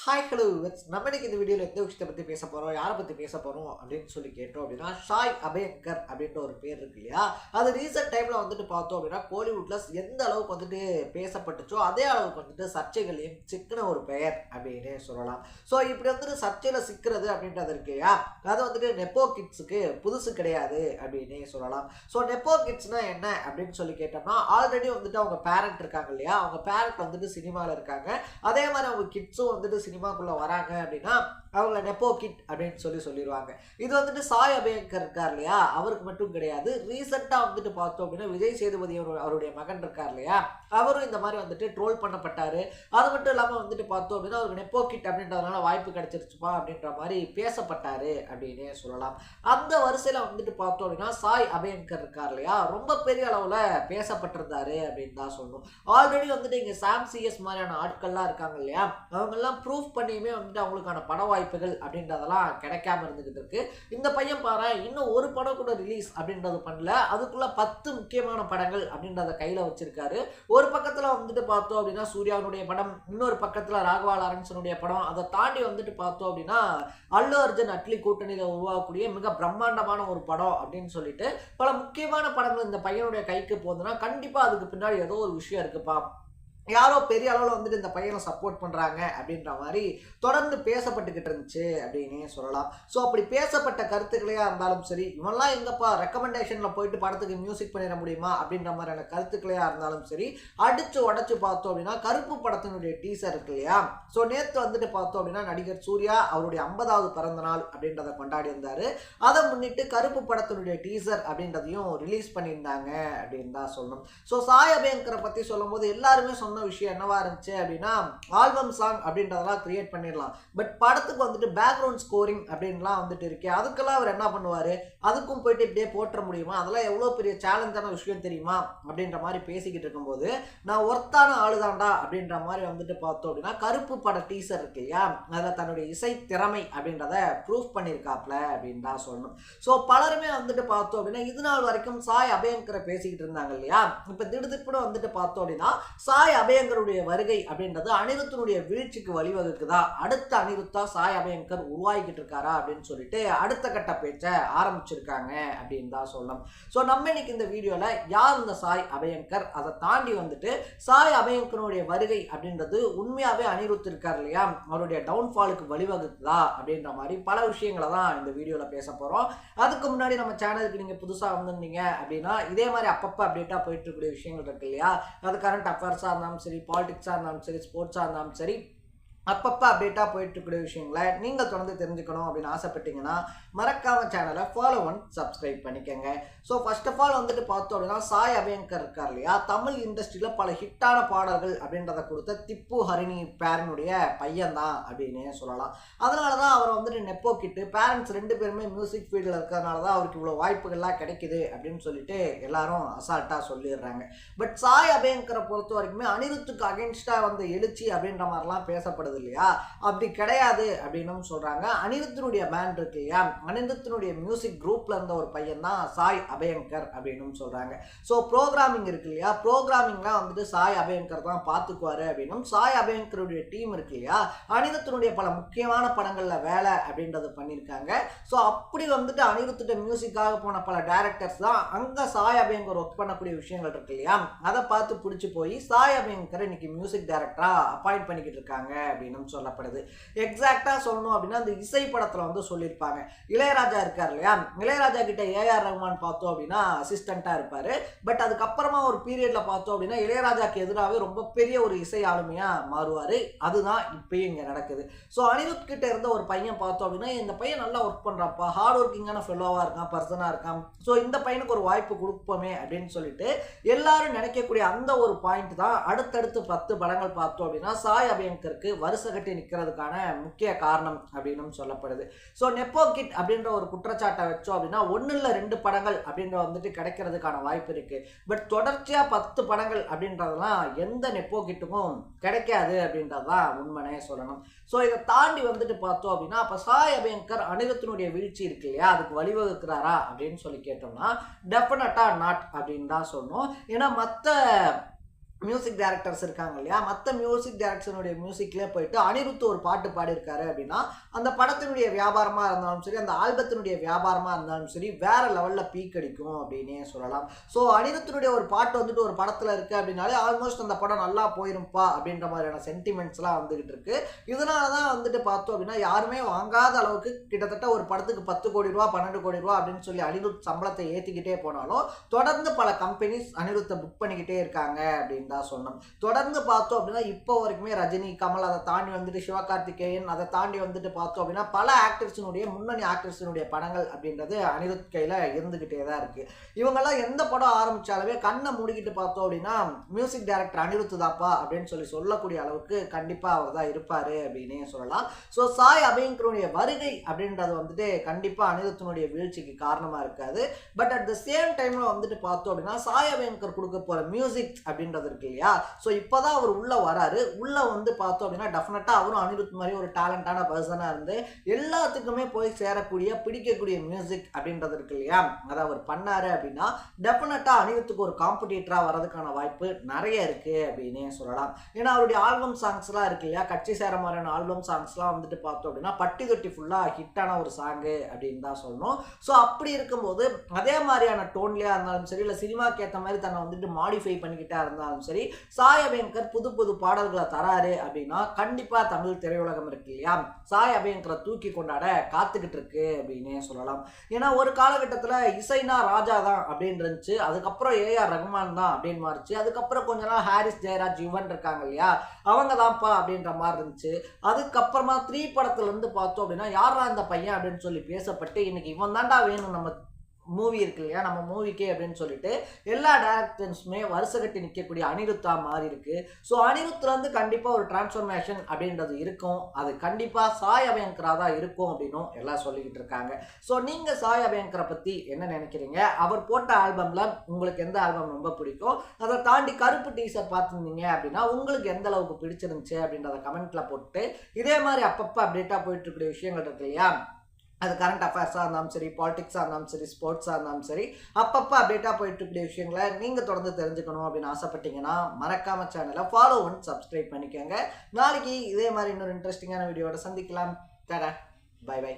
Hi hello நம்ம இன்னைக்கு இந்த வீடியோவில் எந்த விஷயத்தை பற்றி பேச போகிறோம் யாரை பற்றி பேச போகிறோம் அப்படின்னு சொல்லி கேட்டோம் அப்படின்னா சாய் அபயங்கர் அப்படின்ற ஒரு பேர் இருக்கு இல்லையா. அது ரீசெண்ட் டைமில் வந்துட்டு பார்த்தோம் அப்படின்னா கோலிவுட்டில் எந்த அளவுக்கு வந்துட்டு பேசப்பட்டுச்சோ அதே அளவுக்கு வந்துட்டு சர்ச்சைகளையும் சிக்கின ஒரு பெயர் அப்படின்னு சொல்லலாம். ஸோ இப்படி வந்துட்டு சர்ச்சையில் சிக்கிறது அப்படின்றது இருக்கு இல்லையா, அது வந்துட்டு நெப்போ கிட்ஸுக்கு புதுசு கிடையாது அப்படின்னே சொல்லலாம். ஸோ நெப்போ கிட்ஸ்னா என்ன அப்படின்னு சொல்லி கேட்டோம்னா ஆல்ரெடி வந்துட்டு அவங்க பேரண்ட் இருக்காங்க இல்லையா, அவங்க பேரண்ட் வந்துட்டு சினிமாவில் இருக்காங்க, அதே மாதிரி அவங்க கிட்ஸும் வந்துட்டு சினிமாக்குள்ள வராங்க அப்படின்னா அவங்கள நெப்போ கிட் அப்படின்னு சொல்லிடுவாங்க. இது வந்துட்டு சாய் அபயங்கர் இருக்கார் இல்லையா, அவருக்கு மட்டும் கிடையாது. ரீசெண்டா வந்துட்டு பார்த்தோம் அப்படின்னா விஜய் சேதுபதி அவருடைய மகன் இருக்கார் இல்லையா, அவரும் இந்த மாதிரி வந்துட்டு ட்ரோல் பண்ணப்பட்டாரு. அது மட்டும் இல்லாம வந்துட்டு பார்த்தோம் அப்படின்னா அவருக்கு நெப்போ கிட் அப்படின்றதுனால வாய்ப்பு கிடைச்சிருச்சுப்பா அப்படின்ற மாதிரி பேசப்பட்டாரு அப்படின்னே சொல்லலாம். அந்த வரிசையில வந்துட்டு பார்த்தோம் அப்படின்னா சாய் அபயங்கர் இருக்கார் இல்லையா, ரொம்ப பெரிய அளவுல பேசப்பட்டிருந்தாரு அப்படின்னு தான் சொல்லணும். ஆல்ரெடி வந்துட்டு இங்க சாம் சிஎஸ் மாதிரியான ஆட்கள்லாம் இருக்காங்க இல்லையா, அவங்க எல்லாம் ப்ரூஃப் பண்ணியுமே வந்துட்டு அவங்களுக்கான பட வாய்ப்புகள் அப்படின்றதெல்லாம் கிடைக்காம இருந்துகிட்டு இருக்கு. இந்த பையன் பாரு இன்னும் ஒரு படம் கூட ரிலீஸ் அப்படின்றது பண்ணல, அதுக்குள்ள 10 முக்கியமான படங்கள் அப்படின்றத கையில வச்சிருக்காரு. ஒரு பக்கத்துல வந்துட்டு பார்த்தோம் அப்படின்னா சூர்யாவுடைய படம், இன்னொரு பக்கத்துல ராகவா லாரன்ஸனுடைய படம், அதை தாண்டி வந்துட்டு பார்த்தோம் அப்படின்னா அல்லு அர்ஜுன் அட்லி கூட்டணியில உருவாகக்கூடிய மிக பிரம்மாண்டமான ஒரு படம் அப்படின்னு சொல்லிட்டு பல முக்கியமான படங்கள் இந்த பையனுடைய கைக்கு போகுதுன்னா கண்டிப்பா அதுக்கு பின்னாடி ஏதோ ஒரு விஷயம் இருக்குப்பா, யாரோ பெரிய அளவில் வந்துட்டு இந்த பையனை சப்போர்ட் பண்ணுறாங்க அப்படின்ற மாதிரி தொடர்ந்து பேசப்பட்டுக்கிட்டு இருந்துச்சு அப்படின்னே சொல்லலாம். ஸோ அப்படி பேசப்பட்ட கருத்துக்களையாக இருந்தாலும் சரி, இவெல்லாம் எங்கப்பா ரெக்கமெண்டேஷனில் போயிட்டு படத்துக்கு மியூசிக் பண்ணிட முடியுமா அப்படின்ற மாதிரியான கருத்துக்களையாக இருந்தாலும் சரி, அடித்து உடச்சி பார்த்தோம் அப்படின்னா கருப்பு படத்தினுடைய டீசர் இருக்கு இல்லையா. ஸோ நேற்று வந்துட்டு பார்த்தோம் அப்படின்னா நடிகர் சூர்யா அவருடைய 50வது பிறந்த நாள் அப்படின்றத கொண்டாடி இருந்தார். அதை முன்னிட்டு கருப்பு படத்தினுடைய டீசர் அப்படின்றதையும் ரிலீஸ் பண்ணியிருந்தாங்க அப்படின்னு தான் சொல்லணும். ஸோ சாய் அபயங்கரை பற்றி சொல்லும் போது எல்லாருமே சொன்ன விஷயம் என்னவா இருந்துச்சு அப்படின்னா ஆல்பம் சாங் அப்படின்றதெல்லாம் கிரியேட் பண்ணிடலாம், பட் படத்துக்கு வந்துட்டு பேக்ரவுண்ட் ஸ்கோரிங் அப்படின்லாம் வந்துட்டு இருக்கு, அதுக்கெல்லாம் அவர் என்ன பண்ணுவாரு, அதுக்கும் போயிட்டு இப்படியே போட்டுற முடியுமா, அதெல்லாம் எவ்வளோ பெரிய சேலஞ்சான விஷயம் தெரியுமா அப்படின்ற மாதிரி பேசிக்கிட்டு இருக்கும்போது நான் ஒர்த்தான ஆளுதாண்டா அப்படின்ற மாதிரி வந்துட்டு பார்த்தோம் அப்படின்னா கருப்பு பட டீசர் இருக்கு இல்லையா, அதில் தன்னுடைய இசை திறமை அப்படின்றத ப்ரூஃப் பண்ணியிருக்காப்ல அப்படின்னு தான் சொல்லணும். ஸோ பலருமே வந்துட்டு பார்த்தோம் அப்படின்னா இது நாள் வரைக்கும் சாய் அபயங்கரை பேசிக்கிட்டு இருந்தாங்க இல்லையா, இப்போ திடுதிப்புன்னு வந்துட்டு பார்த்தோம் அப்படின்னா சாய் அபயங்கருடைய வருகை அப்படின்றது அனிருத்தினுடைய வீழ்ச்சிக்கு வழிவகுக்குதா, அடுத்த அனிருத்தா சாய் அபயங்கர் உருவாகிக்கிட்டு இருக்காரா அப்படின்னு சொல்லிட்டு அடுத்த கட்ட பேச்சை ஆரம்பிச்சிருக்காங்க அப்படின்னு தான் சொல்லணும். ஸோ நம்ம இன்னைக்கு இந்த வீடியோல யார் இந்த சாய் அபயங்கர், அதை தாண்டி வந்துட்டு சாய் அபயங்கருடைய வருகை அப்படின்றது உண்மையாவே அனிருத் இருக்கார் இல்லையா, அவருடைய டவுன்ஃபாலுக்கு வழிவகுக்குதா அப்படின்ற மாதிரி பல விஷயங்களை தான் இந்த வீடியோல பேச போறோம். அதுக்கு முன்னாடி நம்ம சேனலுக்கு நீங்க புதுசா வந்திருந்தீங்க அப்படின்னா இதே மாதிரி அப்பப்போ அப்டேட்டா போயிட்டு இருக்கக்கூடிய விஷயங்கள் இருக்கு இல்லையா, அது கரண்ட் அஃபேர்ஸா இருந்தாலும் சரி, பாலிடிக்ஸாக இருந்தாலும் சரி, ஸ்போர்ட்ஸாக இருந்தாலும் சரி, அப்பப்போ அப்டேட்டாக போயிட்டு இருக்கக்கூடிய விஷயங்களை நீங்கள் தொடர்ந்து தெரிஞ்சுக்கணும் அப்படின்னு ஆசைப்பட்டீங்கன்னா மறக்காம சேனலை ஃபாலோ அண்ட் சப்ஸ்கிரைப் பண்ணிக்கோங்க. ஸோ ஃபர்ஸ்ட் ஆஃப் ஆல் வந்துட்டு பார்த்தோம் அப்படின்னா சாய் அபயங்கர் இருக்கார் இல்லையா, தமிழ் இண்டஸ்ட்ரியில் பல ஹிட்டான பாடல்கள் அப்படின்றத கொடுத்த திப்பு ஹரிணி பேரனுடைய பையன் தான் அப்படின்னே சொல்லலாம். அதனால தான் அவரை வந்துட்டு நெப்போ கிட்டு, பேரண்ட்ஸ் 2 பேருமே மியூசிக் ஃபீல்டில் இருக்கிறதுனால தான் அவருக்கு இவ்வளோ வாய்ப்புகள்லாம் கிடைக்குது அப்படின்னு சொல்லிட்டு எல்லாரும் அசால்ட்டாக சொல்லிடுறாங்க. பட் சாய் அபயங்கரை பொறுத்த வரைக்குமே அனிருத்துக்கு அகென்ஸ்டாக வந்த எழுச்சி அப்படின்ற மாதிரிலாம் பேசப்படுது இல்லையா, அப்படி கிடையாது அப்படின்னு சொல்றாங்க. அனிருத்தினுடைய பேண்ட் இருக்கு இல்லையா, அனிருத்தினுடைய மியூசிக் குரூப்ல இருந்த ஒரு பையன் தான் சாய் அபயங்கர் அப்படின்னு சொல்றாங்க. ஸோ ப்ரோக்ராமிங் இருக்கு இல்லையா, ப்ரோக்ராமிங்லாம் வந்துட்டு சாய் அபயங்கர் தான் பார்த்துக்குவாரு அப்படின்னும், சாய் அபயங்கருடைய டீம் இருக்கு இல்லையா அனிருத்தினுடைய பல முக்கியமான படங்கள்ல வேலை அப்படின்றது பண்ணியிருக்காங்க. ஸோ அப்படி வந்துட்டு அனிருத்திட்ட மியூசிக்காக போன பல டைரக்டர்ஸ் தான் அங்க சாய் அபயங்கர் ஒர்க் பண்ணக்கூடிய விஷயங்கள் இருக்கு இல்லையா, அதை பார்த்து பிடிச்சி போய் சாய் அபயங்கர் இன்னைக்கு மியூசிக் டைரக்டரா அப்பாயிண்ட் பண்ணிக்கிட்டு இருக்காங்க அப்படின்னு சொல்லப்படுது. எக்ஸாக்ட்டா சொல்லணும் அப்படின்னா அந்த இசை படத்துல வந்து சொல்லியிருப்பாங்க, இளையராஜா இருக்கார் இல்லையா, இளையராஜா கிட்ட ஏஆர் ரஹ்மான் பார்த்தோம் அப்படின்னா அசிஸ்டண்டா இருப்பாரு. பட் அதுக்கப்புறமா ஒரு பீரியட்ல பார்த்தோம் அப்படின்னா இளையராஜாக்கு எதிராகவே ரொம்ப பெரிய ஒரு இசை ஆளுமையா மாறுவாரு. அதுதான் இப்பயும் இங்க நடக்குது. ஸோ அனிருத் கிட்ட இருந்த ஒரு பையன் பார்த்தோம் அப்படின்னா இந்த பையன் நல்லா ஒர்க் பண்றாப்பா, ஹார்ட் ஒர்க்கிங்கான ஃபெல்லோவா இருக்கான், பர்சனா இருக்கான், ஸோ இந்த பையனுக்கு ஒரு வாய்ப்பு கொடுப்போமே அப்படின்னு சொல்லிட்டு எல்லாரும் நினைக்கக்கூடிய அந்த ஒரு பாயிண்ட் தான் அடுத்தடுத்து 10 படங்கள் பார்த்தோம் அப்படின்னா சாய் அபயங்கருக்கு வருஷ கட்டி நிற்கிறதுக்கான முக்கிய காரணம் அப்படின்னு சொல்லப்படுது. ஸோ நெப்போ கிட் அப்படின்ற ஒரு குற்றச்சாட்டை வச்சோம் அப்படின்னா 1 இல்ல 2 படங்கள் அப்படின்ற வந்துட்டு கிடைக்கிறதுக்கான வாய்ப்பு இருக்கு. பட் தொடர்ச்சியா 10 படங்கள் அப்படின்றதெல்லாம் எந்த நெப்போ கிட்டுக்கும் கிடைக்காது அப்படின்றதுதான் உண்மையே சொல்லணும். ஸோ இதை தாண்டி வந்துட்டு பார்த்தோம் அப்படின்னா அப்ப சாய் அபயங்கர் அனிருத்தினுடைய வீழ்ச்சி இருக்கு இல்லையா அதுக்கு வழிவகுக்கிறாரா அப்படின்னு சொல்லி கேட்டோம்னா டெஃபினட்டா நாட் அப்படின்னு தான் சொல்லணும். ஏன்னா மற்ற மியூசிக் டைரக்டர்ஸ் இருக்காங்க இல்லையா, மற்ற மியூசிக் டைரக்டர்ஸனுடைய மியூசிக்லேயே போயிட்டு அனிருத் ஒரு பாட்டு பாடியிருக்காரு அப்படின்னா அந்த படத்தினுடைய வியாபாரமாக இருந்தாலும் சரி, அந்த ஆல்பத்தினுடைய வியாபாரமாக இருந்தாலும் சரி, வேற லெவலில் பீக் அடிக்கும் அப்படின்னே சொல்லலாம். ஸோ அனிருத்தினுடைய ஒரு பாட்டு வந்துட்டு ஒரு படத்தில் இருக்குது அப்படின்னாலே ஆல்மோஸ்ட் அந்த படம் நல்லா போயிருப்பா அப்படின்ற மாதிரியான சென்டிமெண்ட்ஸ்லாம் வந்துகிட்டு இருக்கு. இதனால தான் வந்துட்டு பார்த்தோம் அப்படின்னா யாருமே வாங்காத அளவுக்கு கிட்டத்தட்ட ஒரு படத்துக்கு 10 கோடி ரூபா 12 கோடி ரூபா அப்படின்னு சொல்லி அனிருத் சம்பளத்தை ஏற்றிக்கிட்டே போனாலும் தொடர்ந்து பல கம்பெனிஸ் அனிருத்தை புக் பண்ணிக்கிட்டே இருக்காங்க அப்படின்னு தான் சொன்னோம். தொடர்ந்து பார்த்தோம் அப்படின்னா இப்போ வரைக்குமே ரஜினி, கமல், அதை தாண்டி வந்துட்டு சிவகார்த்திகேயன், அதை தாண்டி வந்துட்டு பார்த்தோம் அப்படின்னா பல ஆக்டர்ஸினுடைய முன்னணி ஆக்டர்ஸினுடைய படங்கள் அப்படின்றது அனிருத் கையில் இருந்துகிட்டே தான் இருக்கு. இவங்கெல்லாம் எந்த படம் ஆரம்பிச்சாலுமே கண்ணை மூடிக்கிட்டு பார்த்தோம் அப்படின்னா மியூசிக் டைரக்டர் அனிருத் தாப்பா அப்படின்னு சொல்லக்கூடிய அளவுக்கு கண்டிப்பாக அவர் தான் இருப்பாரு அப்படின்னே சொல்லலாம். ஸோ சாய் அபயங்கருடைய வருகை அப்படின்றது வந்துட்டு கண்டிப்பாக அனிருத்தினுடைய வீழ்ச்சிக்கு காரணமாக இருக்காது. பட் அட் த சேம் டைம்ல வந்துட்டு பார்த்தோம் அப்படின்னா சாய் அபயங்கர் கொடுக்க போற மியூசிக் அப்படின்றது இருக்கு இல்லையா, ஸோ இப்போதான் அவர் உள்ள வராரு. உள்ள வந்து பார்த்தோம் அப்படின்னா டெஃபினட்டா அவரும் அனிருத் மாதிரி ஒரு டேலண்டான பர்சனா இருந்து எல்லாத்துக்குமே போய் சேரக்கூடிய பிடிக்கக்கூடிய மியூசிக் அப்படின்றது இருக்கு இல்லையா, அதை அவர் பண்ணாரு அப்படின்னா டெஃபினட்டா அனிருத்துக்கு ஒரு காம்படிட்டரா வர்றதுக்கான வாய்ப்பு நிறைய இருக்கு அப்படின்னே சொல்லலாம். ஏன்னா அவருடைய ஆல்பம் சாங்ஸ்லாம் இருக்கு இல்லையா, கட்சி சேர மாதிரியான ஆல்பம் சாங்ஸ்லாம் வந்துட்டு பார்த்தோம் அப்படின்னா பட்டி தொட்டி ஃபுல்லா ஹிட்டான ஒரு சாங்கு அப்படின்னு தான் சொல்லணும். ஸோ அப்படி இருக்கும்போது அதே மாதிரியான டோன்லயா இருந்தாலும் சரி, இல்லை சினிமாக்கு ஏற்ற மாதிரி தன்னை வந்துட்டு மாடிஃபை பண்ணிக்கிட்டா இருந்தாலும் சரி, சாய் அபயங்கர் புது புது பாடல்களை தராரு அப்படின்னா கண்டிப்பா தமிழ் திரையுலகம் இருக்கு இல்லையா, சாய் அபயங்கரை தூக்கி கொண்டாட காத்துக்கிட்டு இருக்கு அப்படின்னே சொல்லலாம். ஏன்னா ஒரு காலகட்டத்தில் இசைனா ராஜா தான் அப்படின்னு இருந்துச்சு, அதுக்கப்புறம் ஏஆர் ரஹ்மான் தான் அப்படின்னு மாறிச்சு, அதுக்கப்புறம் கொஞ்ச நாள் ஹாரிஸ் ஜெயராஜ் யுவன் இருக்காங்க இல்லையா, அவங்க தான்ப்பா அப்படின்ற மாதிரி இருந்துச்சு. அதுக்கப்புறமா 3 படத்துல இருந்து பார்த்தோம் அப்படின்னா யாரா இந்த பையன் அப்படின்னு சொல்லி பேசப்பட்டு இன்னைக்கு இவன் தாண்டா வேணும் நம்ம மூவி இருக்கு இல்லையா, நம்ம மூவிக்கே அப்படின்னு சொல்லிட்டு எல்லா டேரக்டர்ஸுமே வருஷ கட்டி நிற்கக்கூடிய அனிருத்தா மாறி இருக்கு. ஸோ அனிருத்ல இருந்து கண்டிப்பாக ஒரு டிரான்ஸ்ஃபர்மேஷன் அப்படின்றது இருக்கும். அது கண்டிப்பாக சாய் அபயங்கரா தான் இருக்கும் அப்படின்னும் எல்லாம் சொல்லிக்கிட்டு இருக்காங்க. ஸோ நீங்கள் சாய் அபயங்கரை பற்றி என்ன நினைக்கிறீங்க? அவர் போட்ட ஆல்பம்ல உங்களுக்கு எந்த ஆல்பம் ரொம்ப பிடிக்கும்? அதை தாண்டி கருப்பு டீசர் பார்த்துருந்தீங்க அப்படின்னா உங்களுக்கு எந்த அளவுக்கு பிடிச்சிருந்துச்சு அப்படின்றத கமெண்ட்ல போட்டு இதே மாதிரி அப்பப்போ அப்டேட்டாக போயிட்டு இருக்கக்கூடிய விஷயங்கள் இருக்கு இல்லையா, அது கரண்ட் அஃபேர்ஸாக இருந்தாலும் சரி, பாலிடிக்ஸாக இருந்தாலும் சரி, ஸ்போர்ட்ஸாக இருந்தாலும் சரி, அப்பப்போ அப்டேட்டாக போயிட்டு இருக்கக்கூடிய விஷயங்களை நீங்கள் தொடர்ந்து தெரிஞ்சுக்கணும் அப்படின்னு ஆசைப்பட்டீங்கன்னா மறக்காம சேனலை ஃபாலோ பண்ணி சப்ஸ்கிரைப் பண்ணிக்கோங்க. நாளைக்கு இதே மாதிரி இன்னொரு இன்ட்ரெஸ்டிங்கான வீடியோட சந்திக்கலாம். Ta-ta, bye by.